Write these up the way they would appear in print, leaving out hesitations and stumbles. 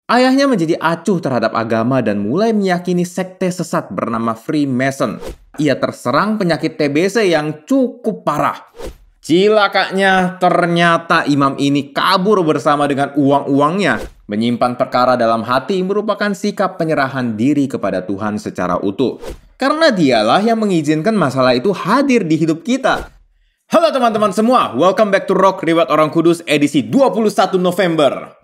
Ayahnya menjadi acuh terhadap agama dan mulai meyakini sekte sesat bernama Freemason. Ia terserang penyakit TBC yang cukup parah. Cilakanya, ternyata imam ini kabur bersama dengan uang-uangnya. Menyimpan perkara dalam hati merupakan sikap penyerahan diri kepada Tuhan secara utuh. Karena dialah yang mengizinkan masalah itu hadir di hidup kita. Halo teman-teman semua, welcome back to Rock Reward Orang Kudus edisi 21 November.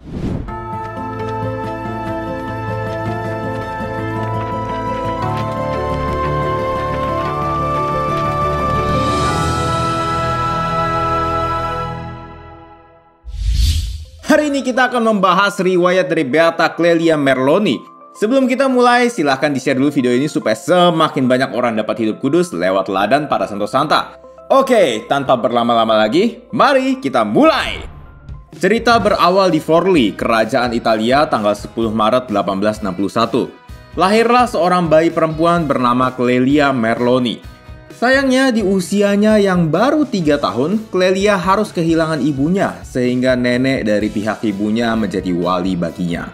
Hari ini kita akan membahas riwayat dari Beata Clelia Merloni. Sebelum kita mulai, silahkan di-share dulu video ini supaya semakin banyak orang dapat hidup kudus lewat teladan para santo santa. Oke, tanpa berlama-lama lagi, mari kita mulai! Cerita berawal di Forlì, Kerajaan Italia tanggal 10 Maret 1861. Lahirlah seorang bayi perempuan bernama Clelia Merloni. Sayangnya di usianya yang baru 3 tahun, Clelia harus kehilangan ibunya sehingga nenek dari pihak ibunya menjadi wali baginya.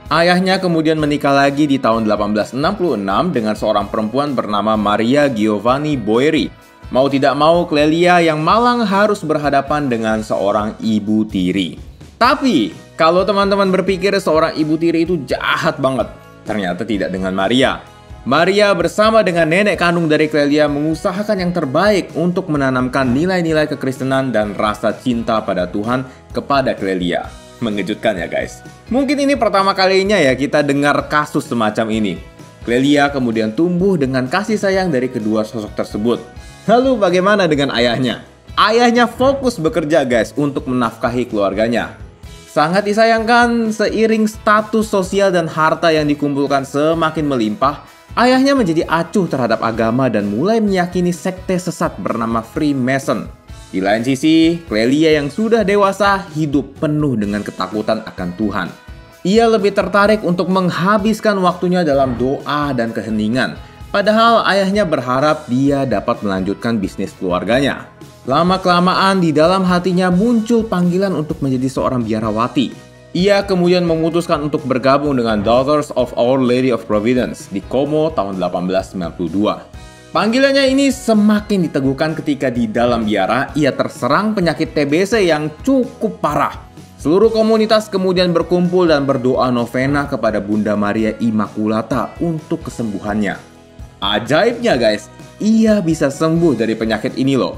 Ayahnya kemudian menikah lagi di tahun 1866 dengan seorang perempuan bernama Maria Giovanni Boeri. Mau tidak mau, Clelia yang malang harus berhadapan dengan seorang ibu tiri. Tapi, kalau teman-teman berpikir seorang ibu tiri itu jahat banget, ternyata tidak dengan Maria. Maria bersama dengan nenek kandung dari Clelia mengusahakan yang terbaik untuk menanamkan nilai-nilai kekristenan dan rasa cinta pada Tuhan kepada Clelia. Mengejutkan ya guys. Mungkin ini pertama kalinya ya kita dengar kasus semacam ini. Clelia kemudian tumbuh dengan kasih sayang dari kedua sosok tersebut. Lalu bagaimana dengan ayahnya? Ayahnya fokus bekerja guys untuk menafkahi keluarganya. Sangat disayangkan, seiring status sosial dan harta yang dikumpulkan semakin melimpah, ayahnya menjadi acuh terhadap agama dan mulai meyakini sekte sesat bernama Freemason. Di lain sisi, Clelia yang sudah dewasa hidup penuh dengan ketakutan akan Tuhan. Ia lebih tertarik untuk menghabiskan waktunya dalam doa dan keheningan. Padahal ayahnya berharap dia dapat melanjutkan bisnis keluarganya. Lama-kelamaan di dalam hatinya muncul panggilan untuk menjadi seorang biarawati. Ia kemudian memutuskan untuk bergabung dengan Daughters of Our Lady of Providence di Como tahun 1892. Panggilannya ini semakin diteguhkan ketika di dalam biara ia terserang penyakit TBC yang cukup parah. Seluruh komunitas kemudian berkumpul dan berdoa novena kepada Bunda Maria Immaculata untuk kesembuhannya. Ajaibnya guys, ia bisa sembuh dari penyakit ini loh.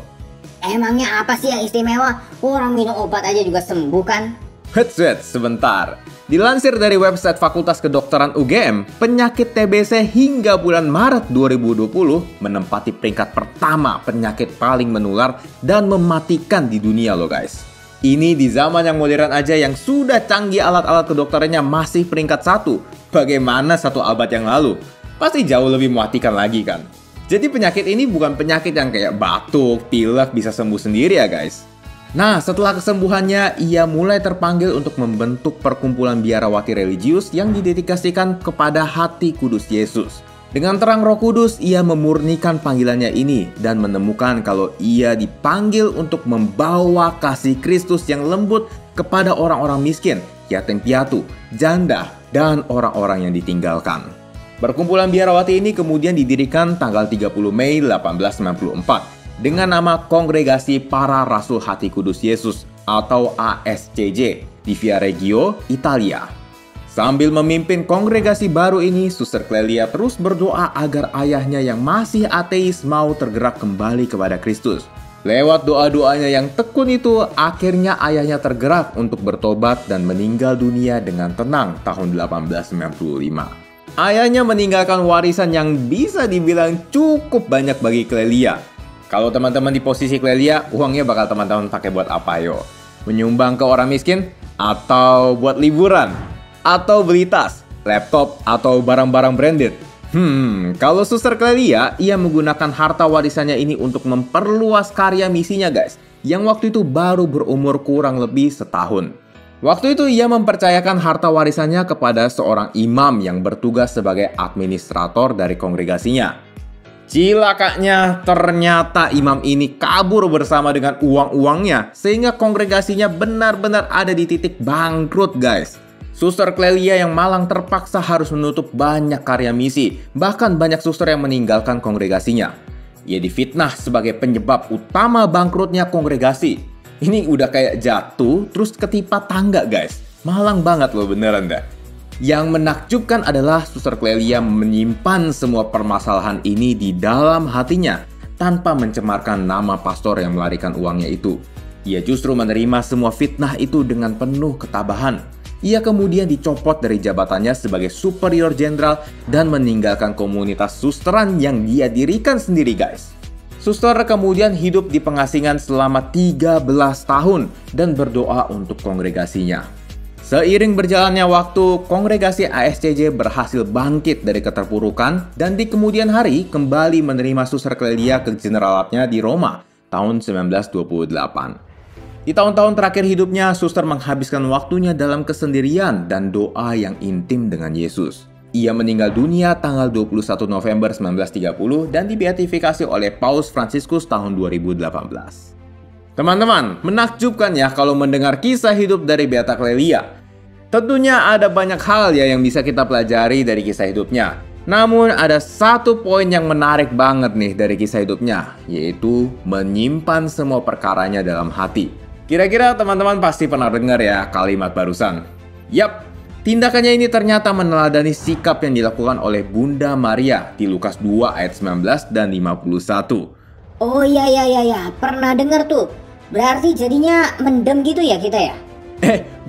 Emangnya apa sih yang istimewa? Orang minum obat aja juga sembuh kan? Wait, sebentar. Dilansir dari website Fakultas Kedokteran UGM, penyakit TBC hingga bulan Maret 2020 menempati peringkat pertama penyakit paling menular dan mematikan di dunia loh guys. Ini di zaman yang modern aja yang sudah canggih alat-alat kedokterannya masih peringkat 1. Bagaimana 1 abad yang lalu? Pasti jauh lebih mematikan lagi kan? Jadi penyakit ini bukan penyakit yang kayak batuk, pilek bisa sembuh sendiri ya guys. Nah, setelah kesembuhannya, ia mulai terpanggil untuk membentuk perkumpulan biarawati religius yang didedikasikan kepada hati kudus Yesus. Dengan terang Roh Kudus, ia memurnikan panggilannya ini dan menemukan kalau ia dipanggil untuk membawa kasih Kristus yang lembut kepada orang-orang miskin, yatim piatu, janda, dan orang-orang yang ditinggalkan. Perkumpulan biarawati ini kemudian didirikan tanggal 30 Mei 1894. Dengan nama Kongregasi Para Rasul Hati Kudus Yesus atau ASCJ di Viareggio, Italia. Sambil memimpin kongregasi baru ini, Suster Clelia terus berdoa agar ayahnya yang masih ateis mau tergerak kembali kepada Kristus. Lewat doa-doanya yang tekun itu, akhirnya ayahnya tergerak untuk bertobat dan meninggal dunia dengan tenang tahun 1895. Ayahnya meninggalkan warisan yang bisa dibilang cukup banyak bagi Clelia. Kalau teman-teman di posisi Clelia, uangnya bakal teman-teman pakai buat apa yo? Menyumbang ke orang miskin? Atau buat liburan? Atau beli tas, laptop, atau barang-barang branded? Kalau Suster Clelia, ia menggunakan harta warisannya ini untuk memperluas karya misinya guys, yang waktu itu baru berumur kurang lebih setahun. Waktu itu ia mempercayakan harta warisannya kepada seorang imam yang bertugas sebagai administrator dari kongregasinya. Cilakanya, ternyata imam ini kabur bersama dengan uang-uangnya sehingga kongregasinya benar-benar ada di titik bangkrut guys. Suster Clelia yang malang terpaksa harus menutup banyak karya misi, bahkan banyak suster yang meninggalkan kongregasinya. Ia difitnah sebagai penyebab utama bangkrutnya kongregasi. Ini udah kayak jatuh terus ketimpa tangga guys. Malang banget loh beneran dah. Yang menakjubkan adalah Suster Clelia menyimpan semua permasalahan ini di dalam hatinya tanpa mencemarkan nama pastor yang melarikan uangnya itu. Ia justru menerima semua fitnah itu dengan penuh ketabahan. Ia kemudian dicopot dari jabatannya sebagai superior jenderal dan meninggalkan komunitas susteran yang dia dirikan sendiri guys. Suster kemudian hidup di pengasingan selama 13 tahun dan berdoa untuk kongregasinya. Seiring berjalannya waktu, kongregasi ASCJ berhasil bangkit dari keterpurukan dan di kemudian hari kembali menerima Suster Clelia ke generalatnya di Roma tahun 1928. Di tahun-tahun terakhir hidupnya, Suster menghabiskan waktunya dalam kesendirian dan doa yang intim dengan Yesus. Ia meninggal dunia tanggal 21 November 1930 dan dibeatifikasi oleh Paus Fransiskus tahun 2018. Teman-teman, menakjubkan ya kalau mendengar kisah hidup dari Beata Clelia. Tentunya ada banyak hal ya yang bisa kita pelajari dari kisah hidupnya. Namun ada satu poin yang menarik banget nih dari kisah hidupnya, yaitu menyimpan semua perkaranya dalam hati. Kira-kira teman-teman pasti pernah dengar ya kalimat barusan. Yap, tindakannya ini ternyata meneladani sikap yang dilakukan oleh Bunda Maria di Lukas 2 ayat 19 dan 51. Oh iya, pernah dengar tuh. Berarti jadinya mendem gitu ya kita ya?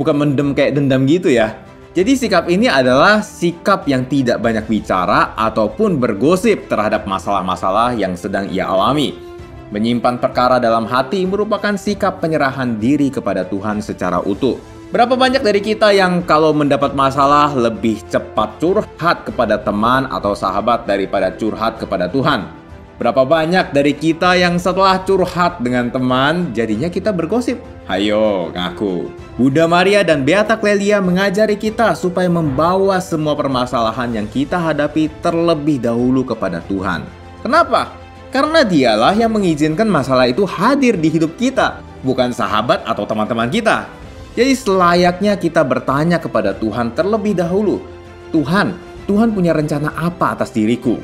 Bukan mendem kayak dendam gitu ya. Jadi sikap ini adalah sikap yang tidak banyak bicara ataupun bergosip terhadap masalah-masalah yang sedang ia alami. Menyimpan perkara dalam hati merupakan sikap penyerahan diri kepada Tuhan secara utuh. Berapa banyak dari kita yang kalau mendapat masalah lebih cepat curhat kepada teman atau sahabat daripada curhat kepada Tuhan? Berapa banyak dari kita yang setelah curhat dengan teman, jadinya kita bergosip? Hayo, ngaku. Bunda Maria dan Beata Clelia mengajari kita supaya membawa semua permasalahan yang kita hadapi terlebih dahulu kepada Tuhan. Kenapa? Karena dialah yang mengizinkan masalah itu hadir di hidup kita, bukan sahabat atau teman-teman kita. Jadi selayaknya kita bertanya kepada Tuhan terlebih dahulu, Tuhan punya rencana apa atas diriku?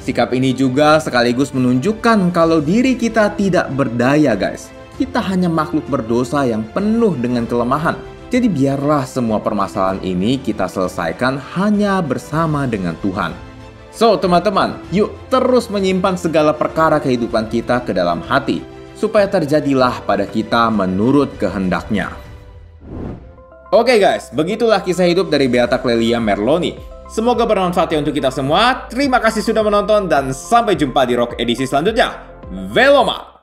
Sikap ini juga sekaligus menunjukkan kalau diri kita tidak berdaya guys. Kita hanya makhluk berdosa yang penuh dengan kelemahan. Jadi biarlah semua permasalahan ini kita selesaikan hanya bersama dengan Tuhan. So teman-teman, yuk terus menyimpan segala perkara kehidupan kita ke dalam hati, supaya terjadilah pada kita menurut kehendaknya. Oke guys, begitulah kisah hidup dari Beata Clelia Merloni. Semoga bermanfaat ya untuk kita semua. Terima kasih sudah menonton dan sampai jumpa di Rock edisi selanjutnya. Veloma!